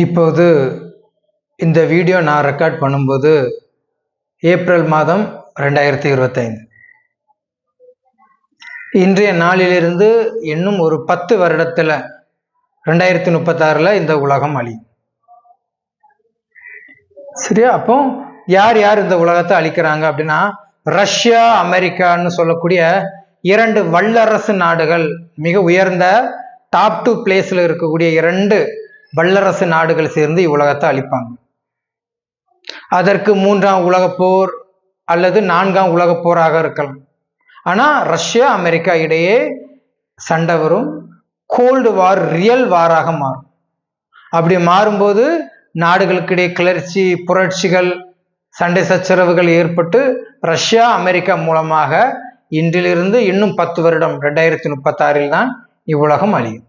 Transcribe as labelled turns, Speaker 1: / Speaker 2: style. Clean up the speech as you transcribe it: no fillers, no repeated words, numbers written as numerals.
Speaker 1: இப்போது இந்த வீடியோ நான் ரெக்கார்ட் பண்ணும்போது ஏப்ரல் மாதம் 2025. இன்றைய நாளிலிருந்து இன்னும் ஒரு 10 வருடத்தில் 2036 இந்த உலகம் அழியும். சரியா? அப்போ யார் யார் இந்த உலகத்தை அழிக்கிறாங்க அப்படின்னா, ரஷ்யா அமெரிக்கான்னு சொல்லக்கூடிய 2 வல்லரசு நாடுகள், மிக உயர்ந்த டாப் 2 பிளேஸ்ல இருக்கக்கூடிய 2 வல்லரசு நாடுகள் சேர்ந்து இவ்வுலகத்தை அழிப்பாங்க. அதற்கு 3ஆம் உலகப் போர் அல்லது 4ஆம் உலகப் போராக இருக்கலாம். ஆனா ரஷ்யா அமெரிக்கா இடையே சண்டை வரும். கோல்டு வார் ரியல் வாராக மாறும். அப்படி மாறும்போது நாடுகளுக்கிடையே கிளர்ச்சி, புரட்சிகள், சண்டை சச்சரவுகள் ஏற்பட்டு ரஷ்யா அமெரிக்கா மூலமாக இன்றிலிருந்து இன்னும் 10 வருடம் 2036 தான் இவ்வுலகம் அழியும்.